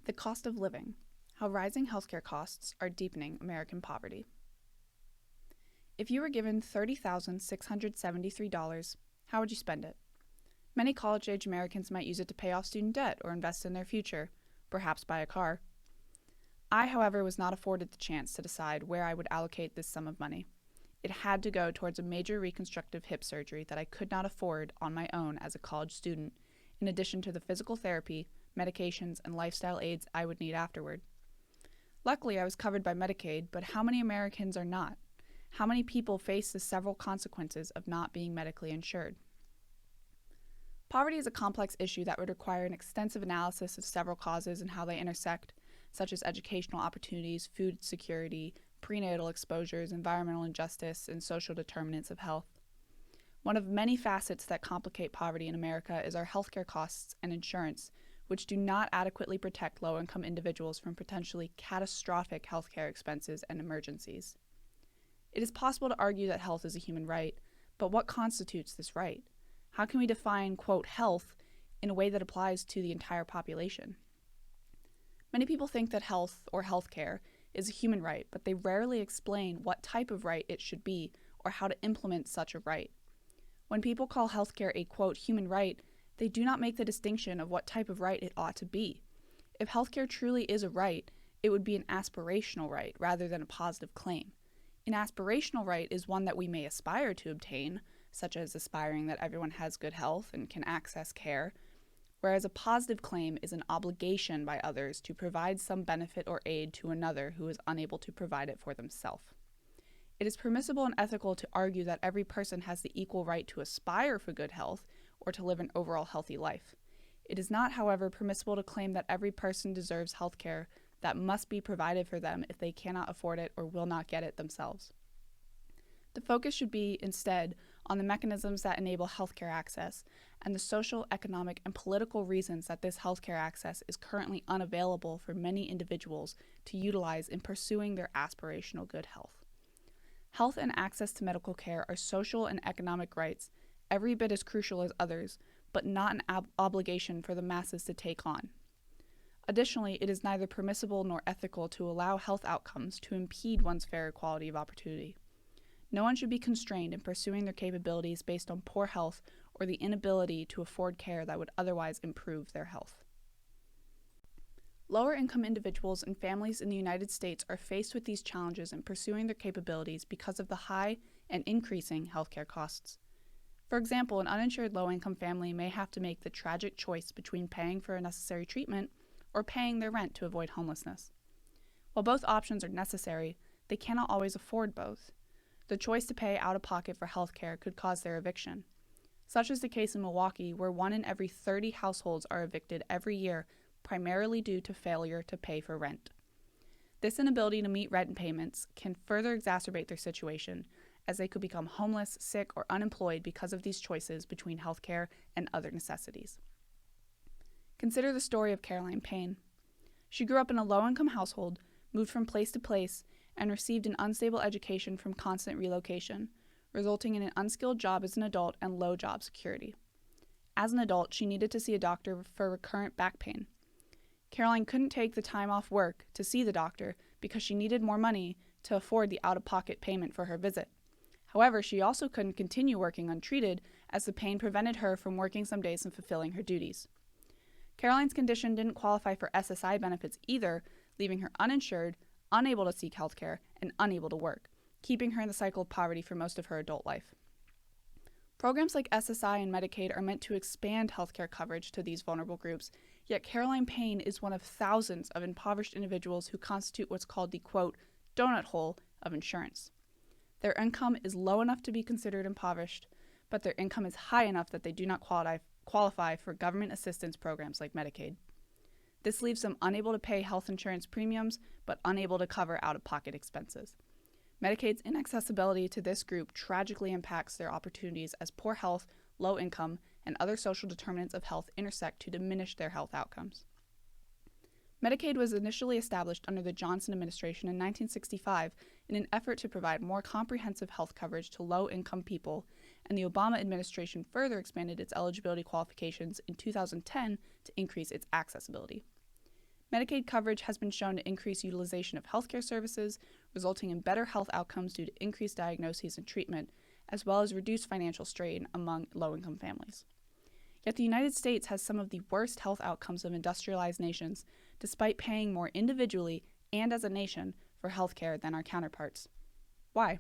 The cost of living, how rising healthcare costs are deepening American poverty. If you were given $30,673, how would you spend it? Many college-age Americans might use it to pay off student debt or invest in their future, perhaps buy a car. I, however, was not afforded the chance to decide where I would allocate this sum of money. It had to go towards a major reconstructive hip surgery that I could not afford on my own as a college student, in addition to the physical therapy, medications, and lifestyle aids I would need afterward. Luckily, I was covered by Medicaid, but how many Americans are not? How many people face the several consequences of not being medically insured? Poverty is a complex issue that would require an extensive analysis of several causes and how they intersect, such as educational opportunities, food security, prenatal exposures, environmental injustice, and social determinants of health. One of many facets that complicate poverty in America is our healthcare costs and insurance, which do not adequately protect low-income individuals from potentially catastrophic healthcare expenses and emergencies. It is possible to argue that health is a human right, but what constitutes this right? How can we define, quote, health in a way that applies to the entire population? Many people think that health or healthcare is a human right, but they rarely explain what type of right it should be or how to implement such a right. When people call healthcare a, quote, human right, they do not make the distinction of what type of right it ought to be. If healthcare truly is a right, it would be an aspirational right rather than a positive claim. An aspirational right is one that we may aspire to obtain, such as aspiring that everyone has good health and can access care, whereas a positive claim is an obligation by others to provide some benefit or aid to another who is unable to provide it for themselves. It is permissible and ethical to argue that every person has the equal right to aspire for good health or to live an overall healthy life. It is not, however, permissible to claim that every person deserves health care that must be provided for them if they cannot afford it or will not get it themselves. The focus should be, instead, on the mechanisms that enable healthcare access and the social, economic, and political reasons that this healthcare access is currently unavailable for many individuals to utilize in pursuing their aspirational good health. Health and access to medical care are social and economic rights, every bit as crucial as others, but not an obligation for the masses to take on. Additionally, it is neither permissible nor ethical to allow health outcomes to impede one's fair equality of opportunity. No one should be constrained in pursuing their capabilities based on poor health or the inability to afford care that would otherwise improve their health. Lower-income individuals and families in the United States are faced with these challenges in pursuing their capabilities because of the high and increasing healthcare costs. For example, an uninsured low-income family may have to make the tragic choice between paying for a necessary treatment or paying their rent to avoid homelessness. While both options are necessary, they cannot always afford both. The choice to pay out-of-pocket for healthcare could cause their eviction. Such is the case in Milwaukee, where 1 in every 30 households are evicted every year, primarily due to failure to pay for rent. This inability to meet rent payments can further exacerbate their situation, as they could become homeless, sick, or unemployed because of these choices between healthcare and other necessities. Consider the story of Caroline Payne. She grew up in a low-income household, moved from place to place, and received an unstable education from constant relocation, resulting in an unskilled job as an adult and low job security. As an adult, she needed to see a doctor for recurrent back pain. Caroline couldn't take the time off work to see the doctor because she needed more money to afford the out-of-pocket payment for her visit. However, she also couldn't continue working untreated as the pain prevented her from working some days and fulfilling her duties. Caroline's condition didn't qualify for SSI benefits either, leaving her uninsured, unable to seek health care, and unable to work, keeping her in the cycle of poverty for most of her adult life. Programs like SSI and Medicaid are meant to expand healthcare coverage to these vulnerable groups, yet Caroline Payne is one of thousands of impoverished individuals who constitute what's called the, quote, donut hole of insurance. Their income is low enough to be considered impoverished, but their income is high enough that they do not qualify for government assistance programs like Medicaid. This leaves them unable to pay health insurance premiums, but unable to cover out-of-pocket expenses. Medicaid's inaccessibility to this group tragically impacts their opportunities as poor health, low income, and other social determinants of health intersect to diminish their health outcomes. Medicaid was initially established under the Johnson administration in 1965 in an effort to provide more comprehensive health coverage to low-income people, and the Obama administration further expanded its eligibility qualifications in 2010 to increase its accessibility. Medicaid coverage has been shown to increase utilization of healthcare services, resulting in better health outcomes due to increased diagnoses and treatment, as well as reduced financial strain among low-income families. Yet the United States has some of the worst health outcomes of industrialized nations, despite paying more individually and as a nation for healthcare than our counterparts. Why?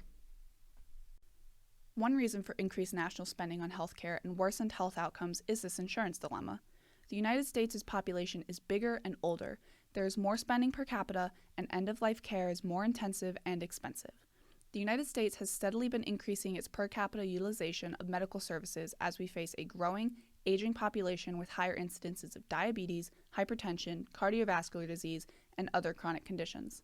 One reason for increased national spending on healthcare and worsened health outcomes is this insurance dilemma. The United States' population is bigger and older, there is more spending per capita, and end-of-life care is more intensive and expensive. The United States has steadily been increasing its per capita utilization of medical services as we face a growing, aging population with higher incidences of diabetes, hypertension, cardiovascular disease, and other chronic conditions.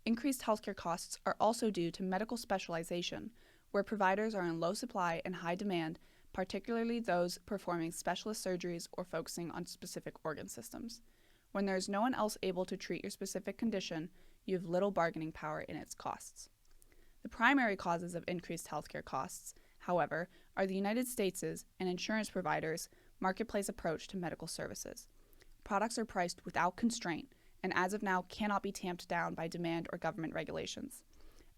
Increased healthcare costs are also due to medical specialization, where providers are in low supply and high demand, particularly those performing specialist surgeries or focusing on specific organ systems. When there is no one else able to treat your specific condition, you have little bargaining power in its costs. The primary causes of increased healthcare costs, however, are the United States' and insurance providers' marketplace approach to medical services. Products are priced without constraint, and as of now cannot be tamped down by demand or government regulations.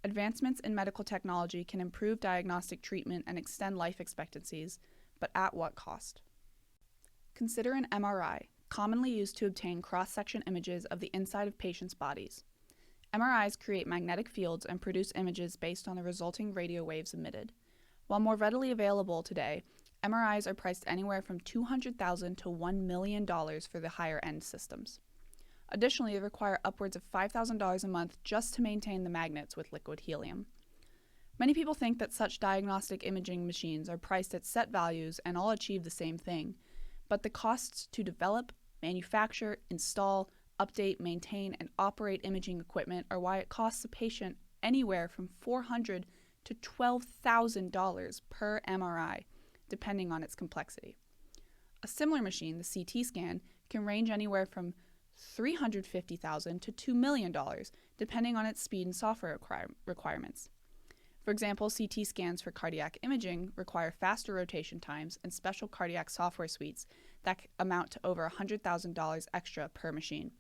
Advancements in medical technology can improve diagnostic treatment and extend life expectancies, but at what cost? Consider an MRI, commonly used to obtain cross-section images of the inside of patients' bodies. MRIs create magnetic fields and produce images based on the resulting radio waves emitted. While more readily available today, MRIs are priced anywhere from $200,000 to $1 million for the higher-end systems. Additionally, they require upwards of $5,000 a month just to maintain the magnets with liquid helium. Many people think that such diagnostic imaging machines are priced at set values and all achieve the same thing, but the costs to develop, manufacture, install, update, maintain, and operate imaging equipment are why it costs a patient anywhere from $400,000 to $12,000 per MRI, depending on its complexity. A similar machine, the CT scan, can range anywhere from $350,000 to $2 million, depending on its speed and software requirements. For example, CT scans for cardiac imaging require faster rotation times and special cardiac software suites that amount to over $100,000 extra per machine.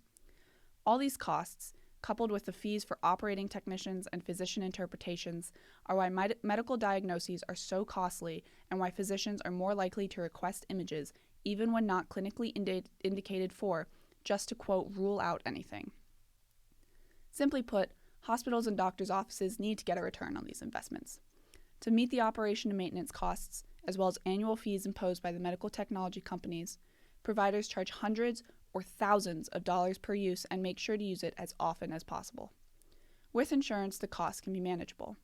All these costs, coupled with the fees for operating technicians and physician interpretations, are why medical diagnoses are so costly and why physicians are more likely to request images, even when not clinically indicated for, just to, quote, rule out anything. Simply put, hospitals and doctors' offices need to get a return on these investments. To meet the operation and maintenance costs, as well as annual fees imposed by the medical technology companies, providers charge hundreds or thousands of dollars per use and make sure to use it as often as possible. With insurance, the cost can be manageable.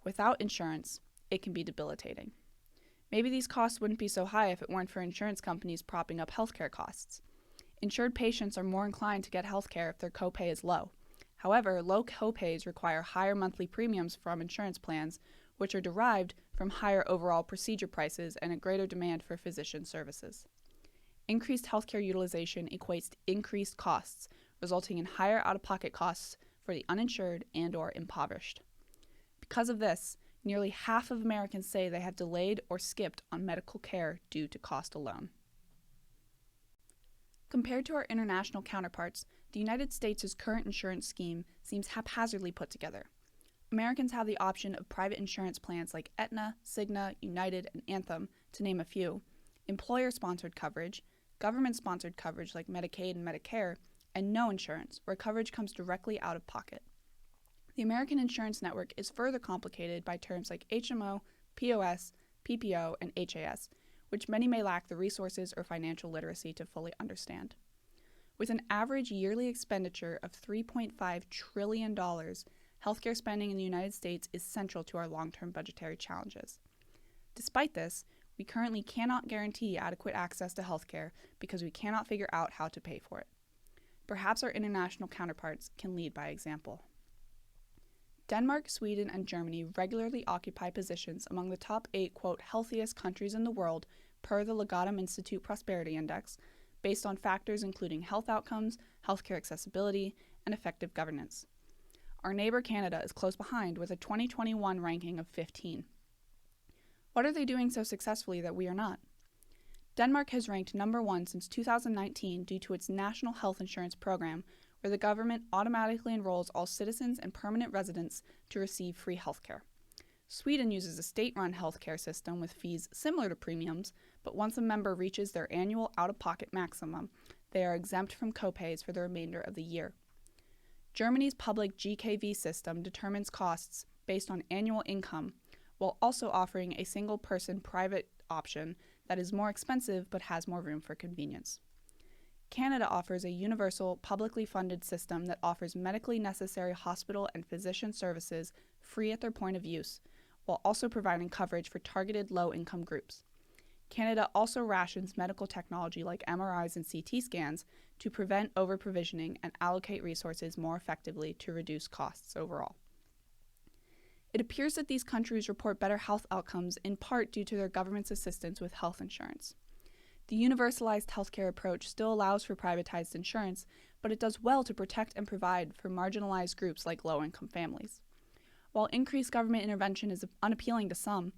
Without insurance, it can be debilitating. Maybe these costs wouldn't be so high if it weren't for insurance companies propping up healthcare costs. Insured patients are more inclined to get healthcare if their copay is low. However, low copays require higher monthly premiums from insurance plans, which are derived from higher overall procedure prices and a greater demand for physician services. Increased healthcare utilization equates to increased costs, resulting in higher out-of-pocket costs for the uninsured and/or impoverished. Because of this, nearly half of Americans say they have delayed or skipped on medical care due to cost alone. Compared to our international counterparts, the United States' current insurance scheme seems haphazardly put together. Americans have the option of private insurance plans like Aetna, Cigna, United, and Anthem, to name a few, employer-sponsored coverage, government-sponsored coverage like Medicaid and Medicare, and no insurance, where coverage comes directly out of pocket. The American insurance network is further complicated by terms like HMO, POS, PPO, and HAS, which many may lack the resources or financial literacy to fully understand. With an average yearly expenditure of $3.5 trillion, healthcare spending in the United States is central to our long-term budgetary challenges. Despite this, we currently cannot guarantee adequate access to healthcare because we cannot figure out how to pay for it. Perhaps our international counterparts can lead by example. Denmark, Sweden, and Germany regularly occupy positions among the top 8, quote, healthiest countries in the world per the Legatum Institute Prosperity Index, based on factors including health outcomes, healthcare accessibility, and effective governance. Our neighbor Canada is close behind with a 2021 ranking of 15. What are they doing so successfully that we are not? Denmark has ranked number 1 since 2019 due to its national health insurance program, where the government automatically enrolls all citizens and permanent residents to receive free healthcare. Sweden uses a state-run healthcare system with fees similar to premiums, but once a member reaches their annual out-of-pocket maximum, they are exempt from copays for the remainder of the year. Germany's public GKV system determines costs based on annual income, while also offering a single-person private option that is more expensive but has more room for convenience. Canada offers a universal, publicly funded system that offers medically necessary hospital and physician services free at their point of use, while also providing coverage for targeted low-income groups. Canada also rations medical technology like MRIs and CT scans to prevent over-provisioning and allocate resources more effectively to reduce costs overall. It appears that these countries report better health outcomes in part due to their government's assistance with health insurance. The universalized healthcare approach still allows for privatized insurance, but it does well to protect and provide for marginalized groups like low-income families. While increased government intervention is unappealing to some,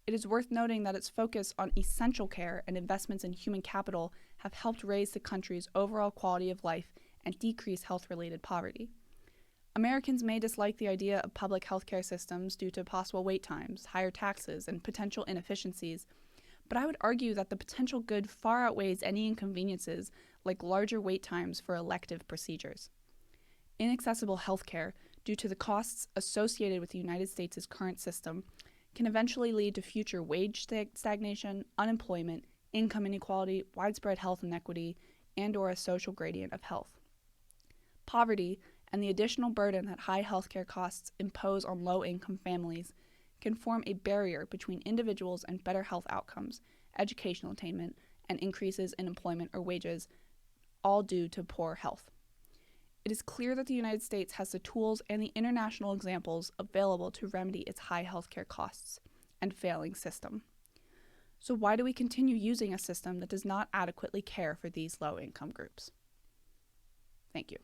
it is worth noting that its focus on essential care and investments in human capital have helped raise the country's overall quality of life and decrease health-related poverty. Americans may dislike the idea of public healthcare systems due to possible wait times, higher taxes, and potential inefficiencies, but I would argue that the potential good far outweighs any inconveniences like larger wait times for elective procedures. Inaccessible healthcare, due to the costs associated with the United States' current system, can eventually lead to future wage stagnation, unemployment, income inequality, widespread health inequity, and/or a social gradient of health. Poverty and the additional burden that high healthcare costs impose on low-income families can form a barrier between individuals and better health outcomes, educational attainment, and increases in employment or wages, all due to poor health. It is clear that the United States has the tools and the international examples available to remedy its high healthcare costs and failing system. So why do we continue using a system that does not adequately care for these low-income groups? Thank you.